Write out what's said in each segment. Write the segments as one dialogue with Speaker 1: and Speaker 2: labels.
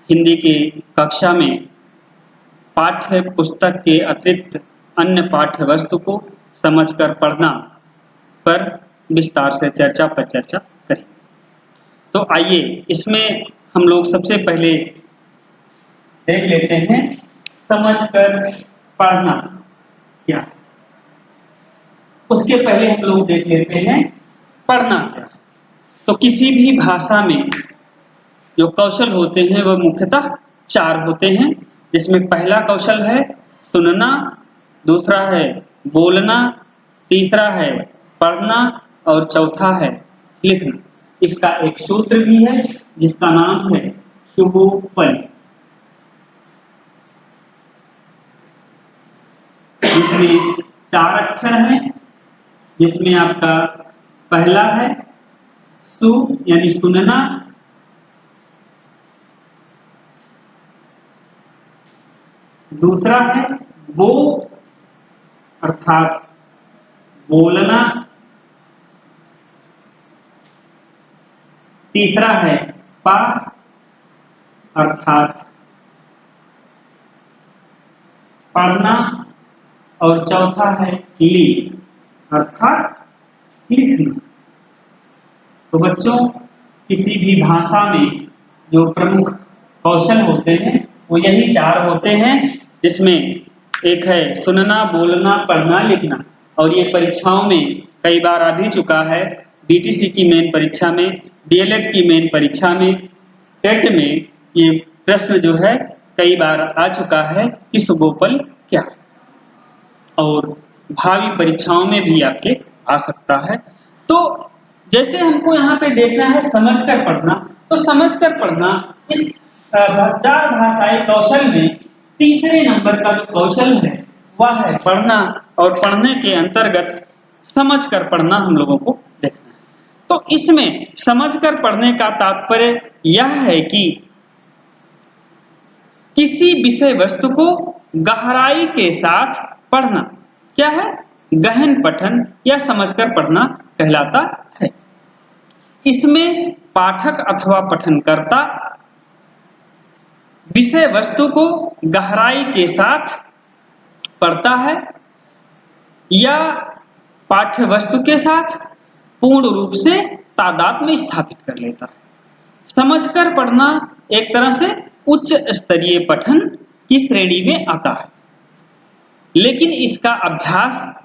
Speaker 1: हिंदी की कक्षा में पाठ्य पुस्तक के अतिरिक्त अन्य पाठ्य वस्तु को समझकर पढ़ना पर विस्तार से चर्चा करें। तो आइए इसमें हम लोग सबसे पहले देख लेते हैं समझकर पढ़ना क्या है। उसके पहले हम लोग देख लेते हैं पढ़ना क्या है। तो किसी भी भाषा में जो कौशल होते हैं वह मुख्यतः 4 होते हैं, जिसमें पहला कौशल है सुनना, दूसरा है बोलना, तीसरा है पढ़ना और चौथा है लिखना। इसका एक सूत्र भी है जिसका नाम है शुभोपलि। इसमें 4 अक्षर हैं, जिसमें आपका पहला है सु यानी सुनना, दूसरा है वो अर्थात बोलना, तीसरा है पा अर्थात पढ़ना और चौथा है ली अर्थात लिखना। तो बच्चों किसी भी भाषा में जो प्रमुख कौशल होते हैं वो यही 4 होते हैं, जिसमें एक है सुनना, बोलना, पढ़ना, लिखना। और ये परीक्षाओं में कई बार आ भी चुका है, बीटीसी की मेन परीक्षा में, डीएलएड की मेन परीक्षा में, टेट में ये प्रश्न जो है कई बार आ चुका है कि शुभोपल क्या है, और भावी परीक्षाओं में भी आपके आ सकता है। तो जैसे हमको यहाँ पे देखना है समझकर पढ़ना, तो समझकर पढ़ना इस 4 भाषाई कौशल में तीसरे नंबर का जो कौशल है वह है पढ़ना, और पढ़ने के अंतर्गत समझकर पढ़ना हम लोगों को देखना है। तो इसमें समझकर पढ़ने का तात्पर्य यह है कि किसी विषय वस्तु को गहराई के साथ पढ़ना क्या है, गहन पठन या समझकर पढ़ना कहलाता है। इसमें पाठक अथवा पठनकर्ता विषय वस्तु को गहराई के साथ पढ़ता है या पाठ्य वस्तु के साथ पूर्ण रूप से तादाद में स्थापित कर लेता है। समझकर पढ़ना एक तरह से उच्च स्तरीय पठन की श्रेणी में आता है, लेकिन इसका अभ्यास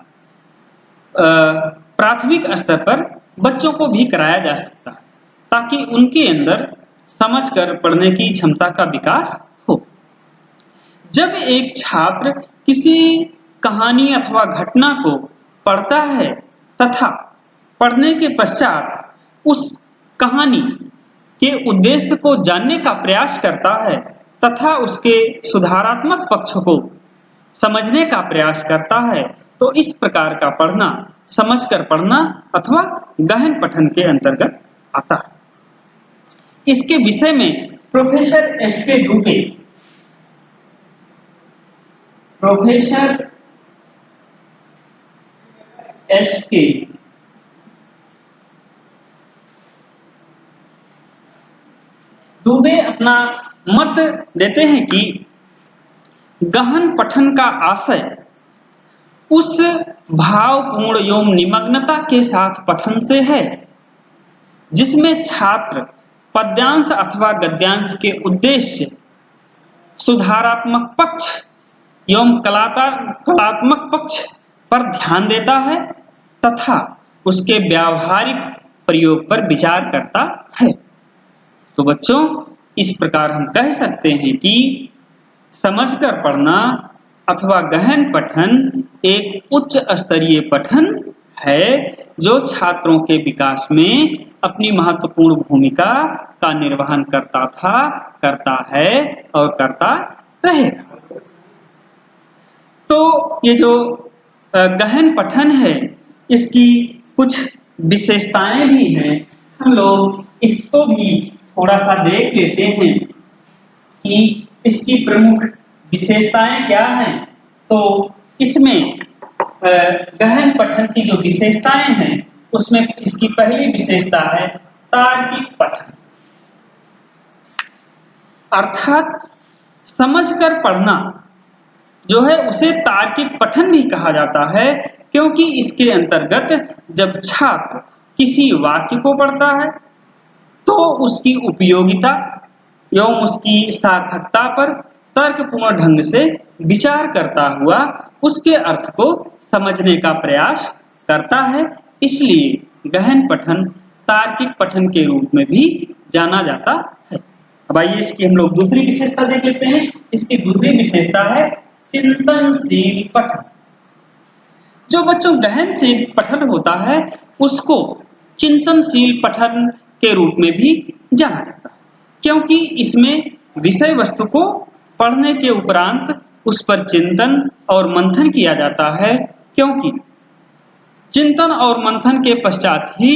Speaker 1: प्राथमिक स्तर पर बच्चों को भी कराया जा सकता है, ताकि उनके अंदर समझकर पढ़ने की क्षमता का विकास हो। जब एक छात्र किसी कहानी अथवा घटना को पढ़ता है तथा पढ़ने के पश्चात उस कहानी के उद्देश्य को जानने का प्रयास करता है तथा उसके सुधारात्मक पक्ष को समझने का प्रयास करता है, तो इस प्रकार का पढ़ना समझकर पढ़ना अथवा गहन पठन के अंतर्गत आता है। इसके विषय में प्रोफेसर एस.के. दुबे अपना मत देते हैं कि गहन पठन का आशय उस भावपूर्ण एवं निमग्नता के साथ पठन से है जिसमें छात्र पद्यांश अथवा गद्यांश के उद्देश्य, सुधारात्मक पक्ष एवं कलात्मक पक्ष पर ध्यान देता है तथा उसके व्यावहारिक प्रयोग पर विचार करता है। तो बच्चों इस प्रकार हम कह सकते हैं कि समझकर पढ़ना अथवा गहन पठन एक उच्च स्तरीय पठन है जो छात्रों के विकास में अपनी महत्वपूर्ण भूमिका का निर्वहन करता था, करता है और करता रहेगा। तो ये जो गहन पठन है इसकी कुछ विशेषताएं भी हैं, हम लोग इसको भी थोड़ा सा देख लेते हैं कि इसकी प्रमुख विशेषताएं क्या हैं। तो इसमें गहन पठन की जो विशेषताएं हैं उसमें इसकी पहली विशेषता है तार्किक पठन। अर्थात समझकर पढ़ना जो है उसे तार्किक पठन भी कहा जाता है, क्योंकि इसके अंतर्गत जब छात्र किसी वाक्य को पढ़ता है तो उसकी उपयोगिता एवं उसकी सार्थकता पर तर्कपूर्ण ढंग से विचार करता हुआ उसके अर्थ को समझने का प्रयास करता है। इसलिए गहन पठन तार्किक पठन के रूप में भी जाना जाता है। अब आइए इसकी हम लोग दूसरी विशेषता देख लेते हैं। इसकी दूसरी विशेषता है चिंतनशील पठन। जो बच्चों गहन से पठन होता है उसको चिंतनशील पठन के रूप में भी जाना जाता है, क्योंकि इसमें विषय वस्तु को पढ़ने के उपरांत उस पर चिंतन और मंथन किया जाता है, क्योंकि चिंतन और मंथन के पश्चात ही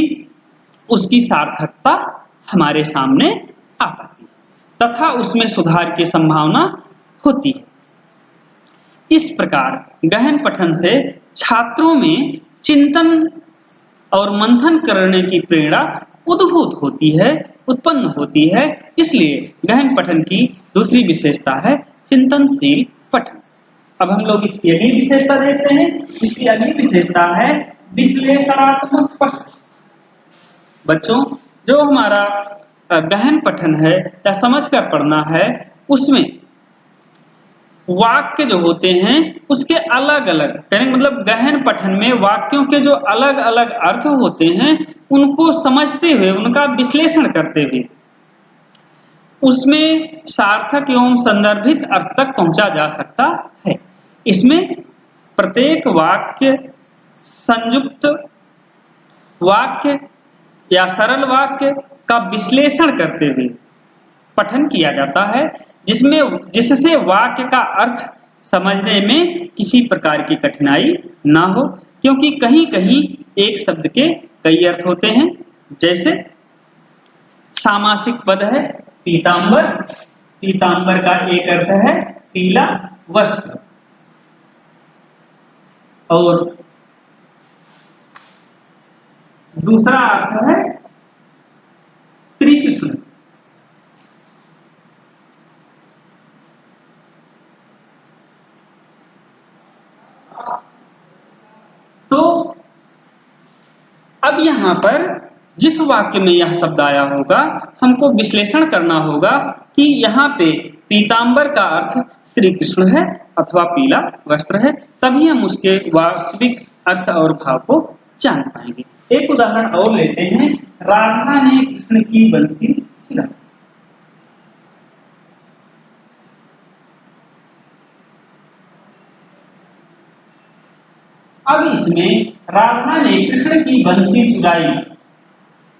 Speaker 1: उसकी सार्थकता हमारे सामने आ पाती है तथा उसमें सुधार की संभावना होती है। इस प्रकार गहन पठन से छात्रों में चिंतन और मंथन करने की प्रेरणा उद्भूत होती है, उत्पन्न होती है। इसलिए गहन पठन की दूसरी विशेषता है चिंतनशील पठन। अब हम लोग इसकी अगली विशेषता देखते हैं। इसकी अगली विशेषता है विश्लेषणात्मक पठन। बच्चों, जो हमारा गहन पठन है या समझकर पढ़ना है उसमें वाक्य जो होते हैं उसके अलग अलग, कहने मतलब गहन पठन में वाक्यों के जो अलग अलग अर्थ होते हैं उनको समझते हुए उनका विश्लेषण करते हुए उसमें सार्थक एवं संदर्भित अर्थ तक पहुंचा जा सकता है। इसमें प्रत्येक वाक्य, संयुक्त वाक्य या सरल वाक्य का विश्लेषण करते हुए पठन किया जाता है, जिससे वाक्य का अर्थ समझने में किसी प्रकार की कठिनाई ना हो, क्योंकि कहीं कहीं एक शब्द के कई अर्थ होते हैं। जैसे सामासिक पद है पीतांबर, पीतांबर का एक अर्थ है पीला वस्त्र, और दूसरा अर्थ है श्री कृष्ण। तो अब यहां पर जिस वाक्य में यह शब्द आया होगा हमको विश्लेषण करना होगा कि यहाँ पे पीतांबर का अर्थ श्री कृष्ण है अथवा पीला वस्त्र है, तभी हम उसके वास्तविक अर्थ और भाव को जान पाएंगे। एक उदाहरण और लेते हैं। राधा ने कृष्ण की बंसी चुराई। अब इसमें राधा ने कृष्ण की बंसी चुराई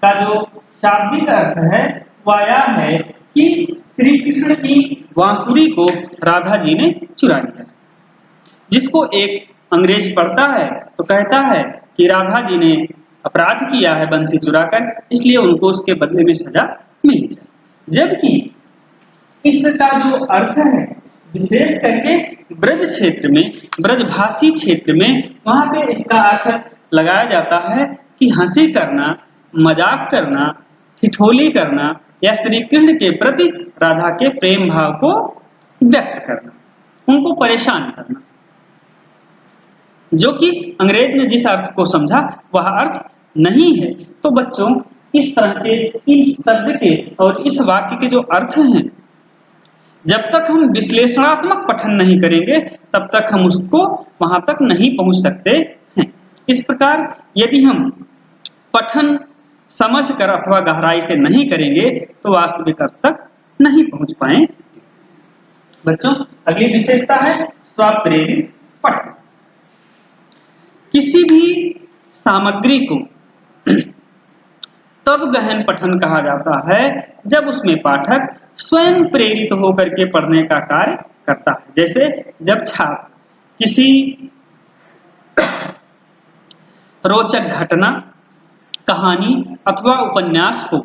Speaker 1: का जो शाब्दिक अर्थ है वह यह है कि श्री कृष्ण की बांसुरी को राधा जी ने चुरा लिया। जिसको एक अंग्रेज पढ़ता है तो कहता है कि राधा जी ने अपराध किया है बंसी चुराकर, इसलिए उनको उसके बदले में सजा मिलनी चाहिए। जबकि इसका जो अर्थ है विशेष करके ब्रज क्षेत्र में, ब्रजभाषी क्षेत्र में, वहां पे इसका अर्थ लगाया जाता है कि हंसी करना, मजाक करना, ठिठोली करना या श्री कृष्ण के प्रति राधा के प्रेम भाव को व्यक्त करना, उनको परेशान करना। जो कि अंग्रेज ने जिस अर्थ को समझा वह अर्थ नहीं है। तो बच्चों, इस तरह के इस शब्द के और इस वाक्य के जो अर्थ हैं, जब तक हम विश्लेषणात्मक पठन नहीं करेंगे तब तक हम उसको वहां तक नहीं पहुंच सकते हैं। इस प्रकार यदि हम पठन समझकर अथवा गहराई से नहीं करेंगे तो वास्तविक अर्थ तक नहीं पहुंच पाएंगे। बच्चों, अगली विशेषता है स्वप्रेरित पठन। किसी भी सामग्री को तब गहन पठन कहा जाता है जब उसमें पाठक स्वयं प्रेरित होकर के पढ़ने का कार्य करता है। जैसे जब छात्र किसी रोचक घटना, कहानी अथवा उपन्यास को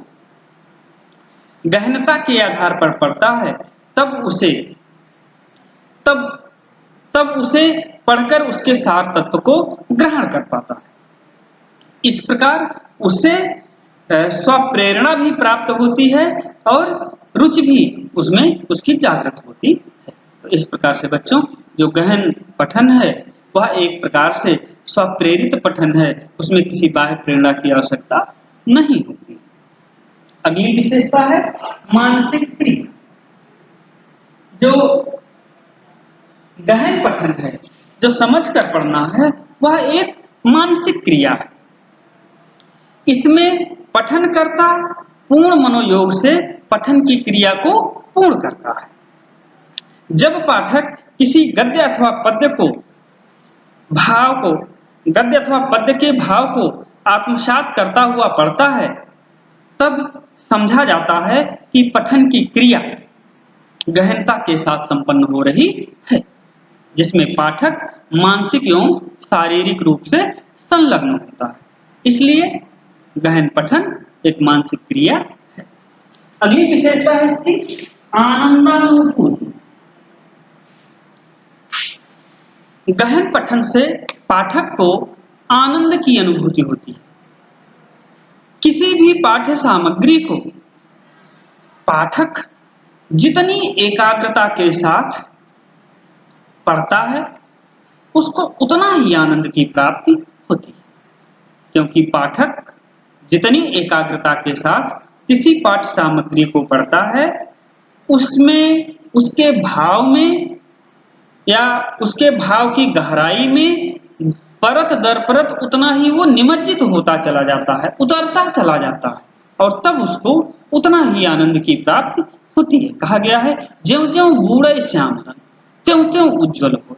Speaker 1: गहनता के आधार पर पढ़ता है तब उसे पढ़कर उसके सार तत्व को ग्रहण कर पाता है। इस प्रकार उसे स्वप्रेरणा भी प्राप्त होती है और रुचि भी उसमें उसकी जागृत होती है। तो इस प्रकार से बच्चों जो गहन पठन है वह एक प्रकार से स्वप्रेरित पठन है, उसमें किसी बाह्य प्रेरणा की आवश्यकता नहीं होती। अगली विशेषता है मानसिक क्रिया। जो गहन पठन है, जो समझकर पढ़ना है, वह एक मानसिक क्रिया है। इसमें पठनकर्ता पूर्ण मनोयोग से पठन की क्रिया को पूर्ण करता है। जब पाठक किसी गद्य अथवा पद्य के भाव को आत्मसात करता हुआ पढ़ता है, तब समझा जाता है कि पठन की क्रिया गहनता के साथ संपन्न हो रही है, जिसमें पाठक मानसिक एवं शारीरिक रूप से संलग्न होता है। इसलिए गहन पठन एक मानसिक क्रिया है। अगली विशेषता है इसकी आनंदानुभूति। गहन पठन से पाठक को आनंद की अनुभूति होती है। किसी भी पाठ्य सामग्री को पाठक जितनी एकाग्रता के साथ पढ़ता है, उसको उतना ही आनंद की प्राप्ति होती है, क्योंकि पाठक जितनी एकाग्रता के साथ किसी पाठ्य सामग्री को पढ़ता है, उसमें उसके भाव में या उसके भाव की गहराई में परत दर परत उतना ही वो निमज्जित होता चला जाता है, उतरता चला जाता है, और तब उसको उतना ही आनंद की प्राप्ति होती है। कहा गया है ज्यों ज्यों गूढ़े श्याम रंग त्यों त्यों उज्ज्वल हो।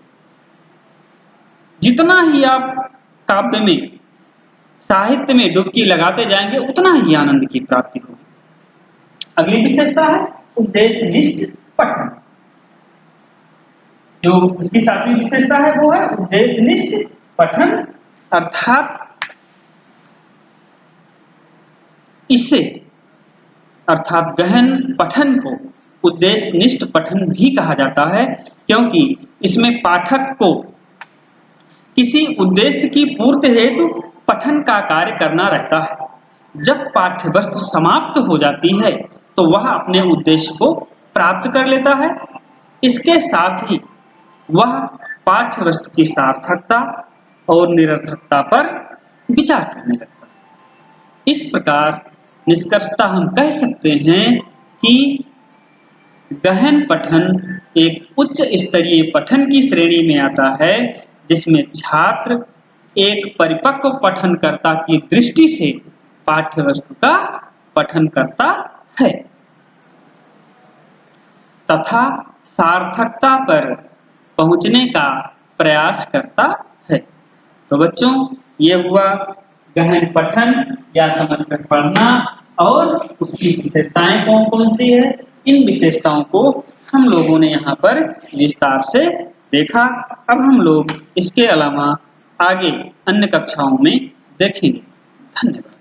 Speaker 1: जितना ही आप काव्य में, साहित्य में डुबकी लगाते जाएंगे, उतना ही आनंद की प्राप्ति होगी। अगली विशेषता है उद्देश्यनिष्ठ पठन। जो इसकी सातवीं विशेषता है वो है उद्देश्यनिष्ठ पठन, अर्थात गहन पठन को उद्देश्यनिष्ठ पठन भी कहा जाता है, क्योंकि इसमें पाठक को किसी उद्देश्य की पूर्ति हेतु पठन का कार्य करना रहता है। जब पाठ्य वस्तु समाप्त हो जाती है तो वह अपने उद्देश्य को प्राप्त कर लेता है। इसके साथ ही वह पाठ्य वस्तु की सार्थकता और निरर्थकता पर विचार करने लगता है। इस प्रकार निष्कर्षतः हम कह सकते हैं कि गहन पठन एक उच्च स्तरीय पठन की श्रेणी में आता है, जिसमें छात्र एक परिपक्व पठनकर्ता की दृष्टि से पाठ्य वस्तु का पठन करता है तथा सार्थकता पर पहुंचने का प्रयास करता है। तो बच्चों, ये हुआ गहन पठन या समझकर पढ़ना, और उसकी विशेषताएं कौन कौन सी है। इन विशेषताओं को हम लोगों ने यहाँ पर विस्तार से देखा। अब हम लोग इसके अलावा आगे अन्य कक्षाओं में देखेंगे। धन्यवाद।